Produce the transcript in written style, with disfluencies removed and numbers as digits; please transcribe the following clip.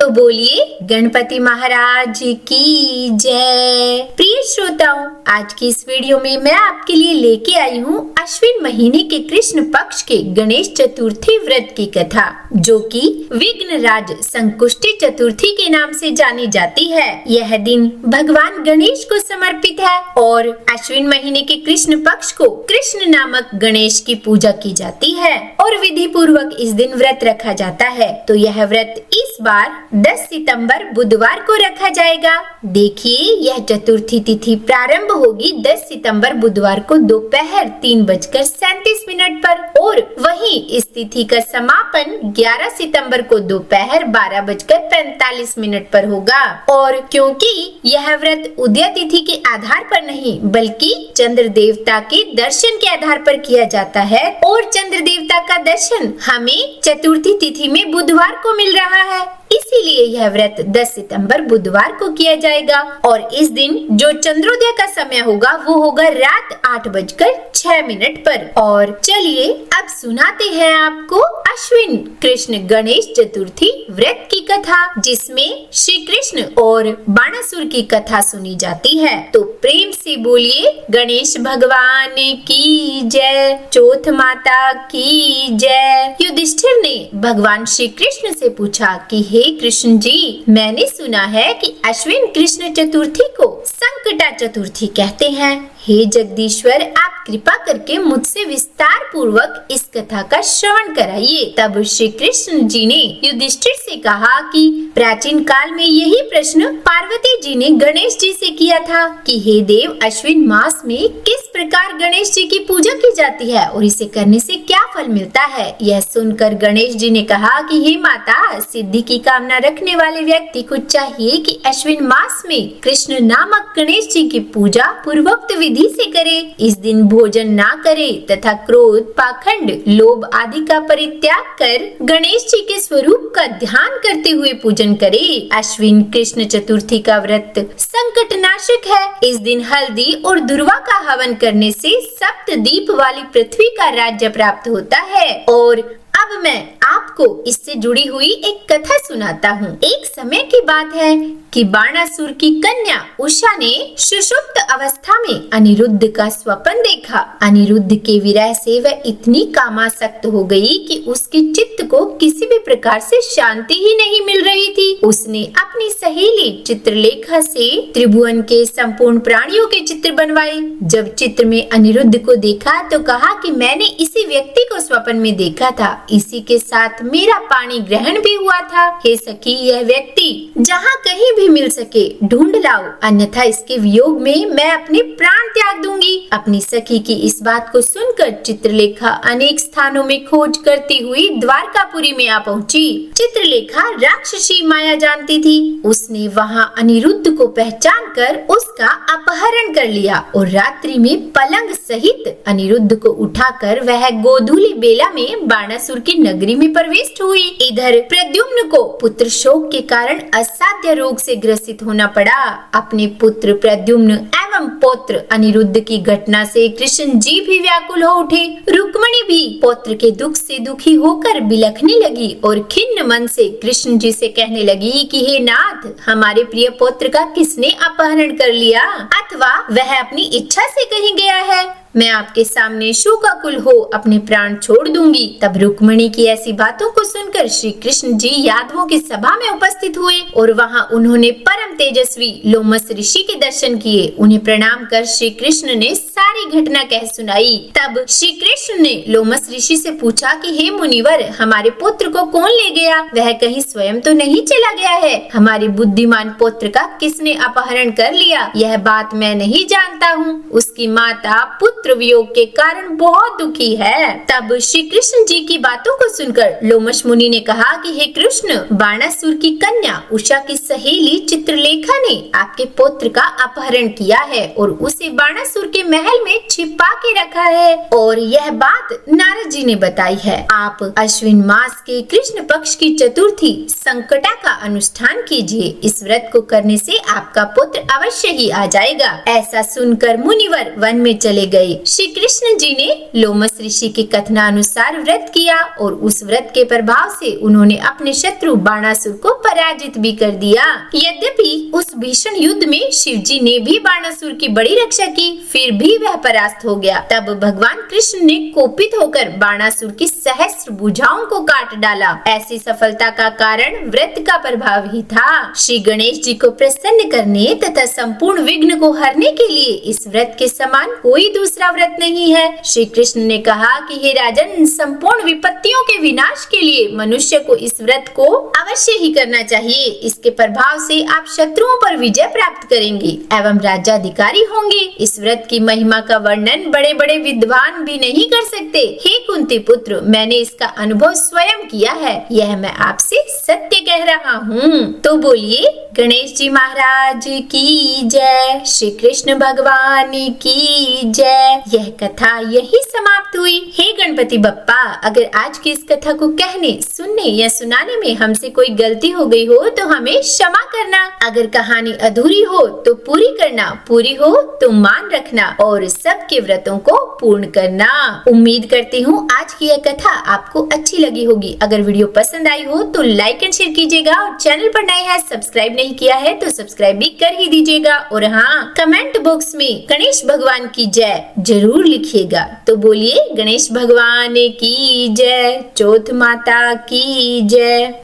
तो बोलिए गणपति महाराज की जय। प्रिय श्रोताओं, आज की इस वीडियो में मैं आपके लिए लेके आई हूँ अश्विन महीने के कृष्ण पक्ष के गणेश चतुर्थी व्रत की कथा, जो कि विघ्नराज संकुष्टि चतुर्थी के नाम से जानी जाती है। यह दिन भगवान गणेश को समर्पित है और अश्विन महीने के कृष्ण पक्ष को कृष्ण नामक गणेश की पूजा की जाती है और विधि पूर्वक इस दिन व्रत रखा जाता है। तो यह व्रत इस बार 10 सितंबर बुधवार को रखा जाएगा। देखिए, यह चतुर्थी तिथि प्रारंभ होगी 10 सितंबर बुधवार को दोपहर 3:37 पर और वहीं इस तिथि का समापन 11 सितंबर को दोपहर 12:45 पर होगा। और क्योंकि यह व्रत उदय तिथि के आधार पर नहीं बल्कि चंद्र देवता के दर्शन के आधार पर किया जाता है और चंद्र देवता का दर्शन हमें चतुर्थी तिथि में बुधवार को मिल रहा है, इसीलिए यह व्रत 10 सितंबर बुधवार को किया जाएगा। और इस दिन जो चंद्रोदय का समय होगा वो होगा रात 8:06 पर। और चलिए अब सुनाते हैं आपको अश्विन कृष्ण गणेश चतुर्थी व्रत की कथा, जिसमें श्री कृष्ण और बाणासुर की कथा सुनी जाती है। तो प्रेम से बोलिए गणेश भगवान की जय, चौथ माता की जय। युधिष्ठिर ने भगवान श्री कृष्ण से पूछा कि हे कृष्ण जी, मैंने सुना है कि अश्विन कृष्ण चतुर्थी को संकटा चतुर्थी कहते हैं। हे जगदीश्वर, आप कृपा करके मुझसे विस्तार पूर्वक इस कथा का श्रवण कराइए। तब श्री कृष्ण जी ने युधिष्ठिर से कहा कि प्राचीन काल में यही प्रश्न पार्वती जी ने गणेश जी से किया था कि हे देव, अश्विन मास में किस प्रकार गणेश जी की पूजा की जाती है और इसे करने से क्या फल मिलता है। यह सुनकर गणेश जी ने कहा कि हे माता, सिद्धि की कामना रखने वाले व्यक्ति को चाहिए कि अश्विन मास में कृष्ण नामक गणेश जी की पूजा पूर्वोक्त विधि से करे। इस दिन भोजन ना करे तथा क्रोध, पाखंड, लोभ आदि का परित्याग कर गणेश जी के स्वरूप का ध्यान करते हुए पूजन करे। अश्विन कृष्ण चतुर्थी का व्रत संकट नाशक है। इस दिन हल्दी और दुर्वा का हवन करने से सप्तद्वीप वाली पृथ्वी का राज्य प्राप्त होता है। और अब मैं आपको इससे जुड़ी हुई एक कथा सुनाता हूँ। एक समय की बात है कि बाणासुर की कन्या उषा ने सुषुप्त अवस्था में अनिरुद्ध का स्वप्न देखा। अनिरुद्ध के विरह से वह इतनी कामासक्त हो गई कि उसके चित्त को किसी भी प्रकार से शांति ही नहीं मिल रही थी। उसने अपनी सहेली चित्रलेखा से त्रिभुवन के संपूर्ण प्राणियों के चित्र बनवाए। जब चित्र में अनिरुद्ध को देखा तो कहा कि मैंने इसी व्यक्ति को स्वप्न में देखा था, इसी के साथ मेरा पानी ग्रहण भी हुआ था। हे सखी, यह व्यक्ति जहाँ कहीं भी मिल सके ढूंढ लाओ, अन्यथा इसके वियोग में मैं अपने प्राण त्याग दूंगी। अपनी सखी की इस बात को सुनकर चित्रलेखा अनेक स्थानों में खोज करती हुई द्वारकापुरी में आ पहुंची। चित्रलेखा राक्षसी माया जानती थी। उसने वहां अनिरुद्ध को पहचान कर उसका अपहरण कर लिया और रात्रि में पलंग सहित अनिरुद्ध को उठाकर वह गोधूली बेला में बाणासुर की नगरी में प्रविष्ट हुई। इधर प्रद्युम्न को पुत्र शोक के कारण असाध्य रोग से ग्रसित होना पड़ा। अपने पुत्र प्रद्युम्न एवं पौत्र अनिरुद्ध की घटना से कृष्ण जी भी व्याकुल हो उठे। रुक्मिणी भी पौत्र के दुख से दुखी होकर बिलखने लगी और खिन्न मन से कृष्ण जी से कहने लगी कि हे नाथ, हमारे प्रिय पौत्र का किसने अपहरण कर लिया अथवा वह अपनी इच्छा से कहीं गया है। मैं आपके सामने शोकाकुल हो अपने प्राण छोड़ दूंगी। तब रुक्मिणी की ऐसी बातों को सुनकर श्री कृष्ण जी यादवों की सभा में उपस्थित हुए और वहां उन्होंने परम तेजस्वी लोमस ऋषि के दर्शन किए। उन्हें प्रणाम कर श्री कृष्ण ने सारी घटना कह सुनाई। तब श्री कृष्ण ने लोमस ऋषि से पूछा कि हे मुनिवर, हमारे पुत्र को कौन ले गया? वह कहीं स्वयं तो नहीं चला गया है? हमारे बुद्धिमान पुत्र का किसने अपहरण कर लिया? यह बात मैं नहीं जानता हूँ। उसकी माता पुत्र वियोग के कारण बहुत दुखी है। तब श्री कृष्ण जी की बातों को सुनकर लोमश मुनि ने कहा कि हे कृष्ण, बाणासुर की कन्या उषा की सहेली चित्रलेखा सुलेखा ने आपके पुत्र का अपहरण किया है और उसे बाणासुर के महल में छिपा के रखा है और यह बात नारद जी ने बताई है। आप अश्विन मास के कृष्ण पक्ष की चतुर्थी संकटा का अनुष्ठान कीजिए। इस व्रत को करने से आपका पुत्र अवश्य ही आ जाएगा। ऐसा सुनकर मुनिवर वन में चले गए। श्री कृष्ण जी ने लोमस ऋषि के कथनानुसार व्रत किया और उस व्रत के प्रभाव से उन्होंने अपने शत्रु बाणासुर को पराजित भी कर दिया। यद्यपि उस भीषण युद्ध में शिव जी ने भी बाणासुर की बड़ी रक्षा की, फिर भी वह परास्त हो गया। तब भगवान कृष्ण ने कोपित होकर बाणासुर की सहस्त्र भुजाओं को काट डाला। ऐसी सफलता का कारण व्रत का प्रभाव ही था। श्री गणेश जी को प्रसन्न करने तथा संपूर्ण विघ्न को हरने के लिए इस व्रत के समान कोई दूसरा व्रत नहीं है। श्री कृष्ण ने कहा कि हे राजन, संपूर्ण विपत्तियों के विनाश के लिए मनुष्य को इस व्रत को अवश्य ही करना चाहिए। इसके प्रभाव से आप शत्रुओं पर विजय प्राप्त करेंगे एवं राज्याधिकारी होंगे। इस व्रत की महिमा का वर्णन बड़े बड़े विद्वान भी नहीं कर सकते। हे कुंती पुत्र, मैंने इसका अनुभव स्वयं किया है। यह मैं आपसे सत्य कह रहा हूँ। तो बोलिए गणेश जी महाराज की जय, श्री कृष्ण भगवान की जय। यह कथा यही समाप्त हुई। हे गणपति बप्पा, अगर आज की इस कथा को कहने, सुनने या सुनाने में हमसे कोई गलती हो गई हो तो हमें क्षमा करना। अगर कहानी अधूरी हो तो पूरी करना, पूरी हो तो मान रखना और सबके व्रतों को पूर्ण करना। उम्मीद करती हूँ आज की यह कथा आपको अच्छी लगी होगी। अगर वीडियो पसंद आई हो तो लाइक एंड शेयर कीजिएगा और चैनल पर नए हैं, सब्सक्राइब नहीं किया है तो सब्सक्राइब भी कर ही दीजिएगा। और हाँ, कमेंट बॉक्स में गणेश भगवान की जय जरूर लिखिएगा। तो बोलिए गणेश भगवान की जय, चौथ माता की जय।